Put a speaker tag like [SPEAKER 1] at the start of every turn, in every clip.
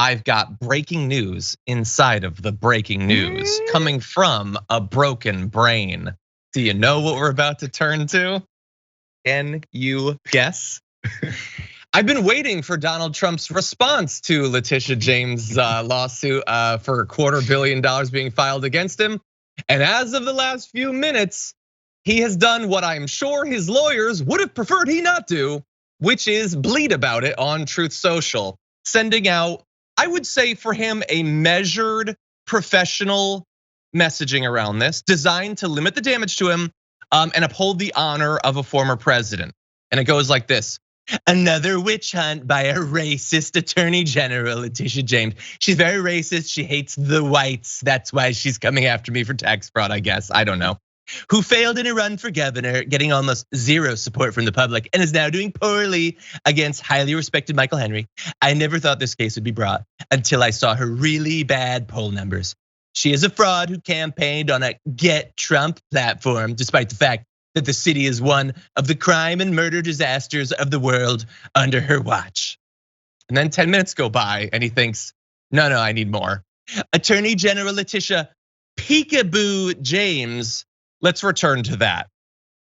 [SPEAKER 1] I've got breaking news inside of the breaking news coming from a broken brain. Do you know what we're about to turn to? Can you guess? I've been waiting for Donald Trump's response to Letitia James' lawsuit for $250 million being filed against him. And as of the last few minutes, he has done what I'm sure his lawyers would have preferred he not do, which is bleat about it on Truth Social, sending out, I would say for him, a measured professional messaging around this, designed to limit the damage to him and uphold the honor of a former president. And it goes like this. Another witch hunt by a racist attorney general, Letitia James. She's very racist, she hates the whites. That's why she's coming after me for tax fraud, I guess, I don't know. Who failed in a run for governor, getting almost zero support from the public, and is now doing poorly against highly respected Michael Henry. I never thought this case would be brought until I saw her really bad poll numbers. She is a fraud who campaigned on a Get Trump platform, despite the fact that the city is one of the crime and murder disasters of the world under her watch. And then 10 minutes go by and he thinks, no, I need more. Attorney General Letitia Peekaboo James, let's return to that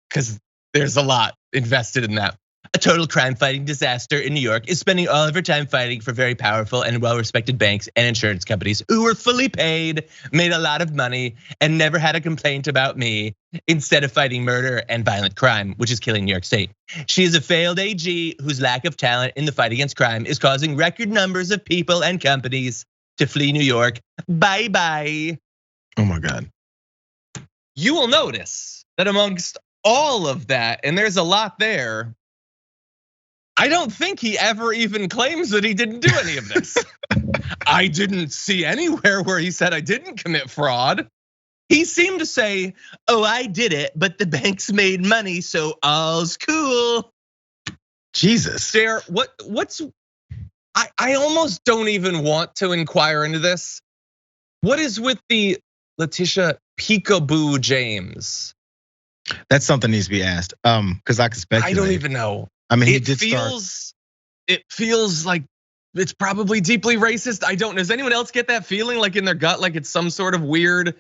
[SPEAKER 1] because there's a lot invested in that. A total crime fighting disaster in New York is spending all of her time fighting for very powerful and well-respected banks and insurance companies who were fully paid, made a lot of money, and never had a complaint about me, instead of fighting murder and violent crime, which is killing New York State. She is a failed AG whose lack of talent in the fight against crime is causing record numbers of people and companies to flee New York. Bye-bye.
[SPEAKER 2] Oh my God.
[SPEAKER 1] You will notice that amongst all of that, and there's a lot there, I don't think he ever even claims that he didn't do any of this. I didn't see anywhere where he said I didn't commit fraud. He seemed to say, oh, I did it, but the banks made money, so all's cool.
[SPEAKER 2] Jesus.
[SPEAKER 1] Sarah, what's, I almost don't even want to inquire into this. What is with the Letitia Peekaboo James?
[SPEAKER 2] That's something needs to be asked, because I can speculate.
[SPEAKER 1] I don't even know.
[SPEAKER 2] I mean,
[SPEAKER 1] it feels like it's probably deeply racist. I don't. Does anyone else get that feeling, like in their gut, like it's some sort of weird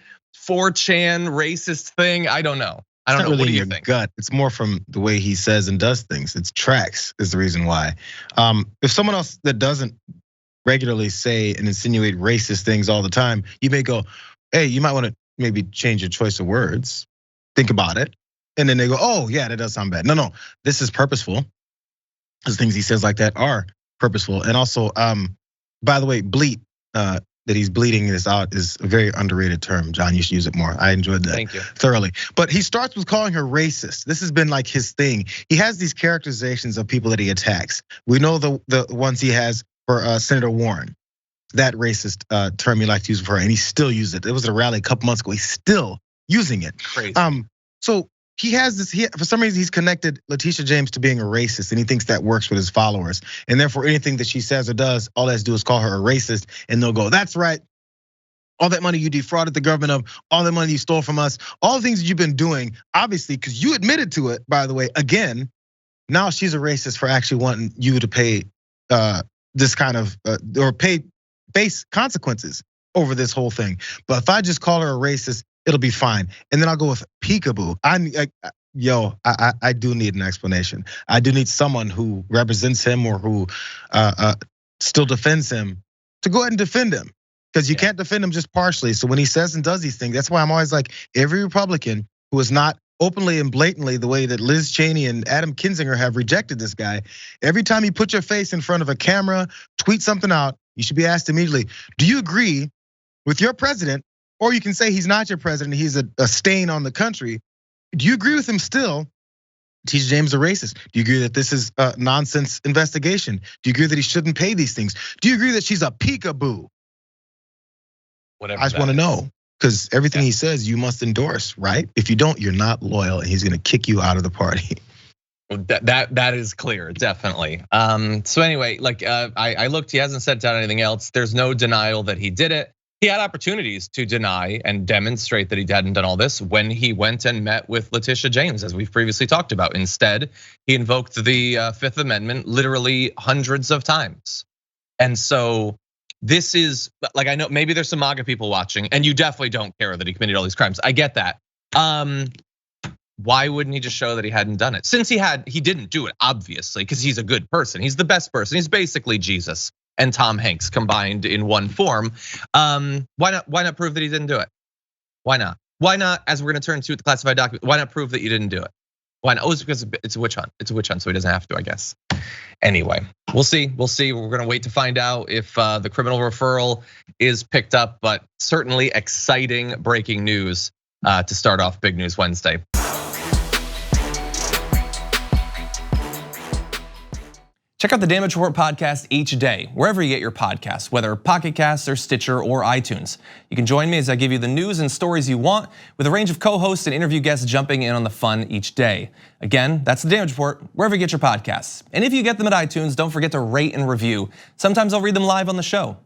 [SPEAKER 1] 4chan racist thing? I don't know. I don't know.
[SPEAKER 2] Really,
[SPEAKER 1] what do you
[SPEAKER 2] your
[SPEAKER 1] think?
[SPEAKER 2] Gut. It's more from the way he says and does things. It's tracks is the reason why. If someone else that doesn't regularly say and insinuate racist things all the time, you may go, hey, you might want to maybe change your choice of words. Think about it. And then they go, oh yeah, that does sound bad. No, this is purposeful. Those things he says like that are purposeful. And also, by the way, bleat, that he's bleeding this out is a very underrated term. John, you should use it more. I enjoyed that.
[SPEAKER 1] Thank you.
[SPEAKER 2] Thoroughly. But he starts with calling her racist. This has been like his thing. He has these characterizations of people that he attacks. We know the ones he has for Senator Warren. That racist term he likes to use for her, and he still uses it. It was at a rally a couple months ago. He's still using it.
[SPEAKER 1] Crazy.
[SPEAKER 2] So he has this, for some reason he's connected Letitia James to being a racist, and he thinks that works with his followers. And therefore anything that she says or does, all they have to do is call her a racist, and they'll go, that's right. All that money you defrauded the government of, all the money you stole from us, all the things that you've been doing, obviously, because you admitted to it, by the way, again, now she's a racist for actually wanting you to pay this kind of, or pay face consequences over this whole thing. But if I just call her a racist, it'll be fine. And then I'll go with peekaboo. I do need an explanation. I do need someone who represents him or who still defends him to go ahead and defend him. Because you can't defend him just partially. So when he says and does these things, that's why I'm always like, every Republican who is not openly and blatantly the way that Liz Cheney and Adam Kinzinger have rejected this guy, every time you put your face in front of a camera, tweet something out, you should be asked immediately, do you agree with your president? Or you can say he's not your president, he's a stain on the country. Do you agree with him still? Letitia James is a racist. Do you agree that this is a nonsense investigation? Do you agree that he shouldn't pay these things? Do you agree that she's a peekaboo?
[SPEAKER 1] Whatever.
[SPEAKER 2] I just want to know, because everything he says you must endorse, right? If you don't, you're not loyal, and he's gonna kick you out of the party.
[SPEAKER 1] That is clear, definitely. So anyway, like I looked, he hasn't said anything else. There's no denial that he did it. He had opportunities to deny and demonstrate that he hadn't done all this when he went and met with Letitia James, as we've previously talked about. Instead, he invoked the Fifth Amendment literally hundreds of times. And so this is like, I know maybe there's some MAGA people watching, and you definitely don't care that he committed all these crimes. I get that. Why wouldn't he just show that he hadn't done it? Since he didn't do it, obviously, because he's a good person. He's the best person. He's basically Jesus and Tom Hanks combined in one form. Why not prove that he didn't do it? Why not? Why not, as we're gonna turn to the classified document, why not prove that you didn't do it? Why not? Oh, it's because it's a witch hunt. It's a witch hunt, so he doesn't have to, I guess. Anyway, we'll see. We're gonna wait to find out if the criminal referral is picked up, but certainly exciting breaking news to start off Big News Wednesday.
[SPEAKER 3] Check out the Damage Report podcast each day, wherever you get your podcasts, whether Pocket Casts or Stitcher or iTunes. You can join me as I give you the news and stories you want, with a range of co-hosts and interview guests jumping in on the fun each day. Again, that's the Damage Report, wherever you get your podcasts. And if you get them at iTunes, don't forget to rate and review. Sometimes I'll read them live on the show.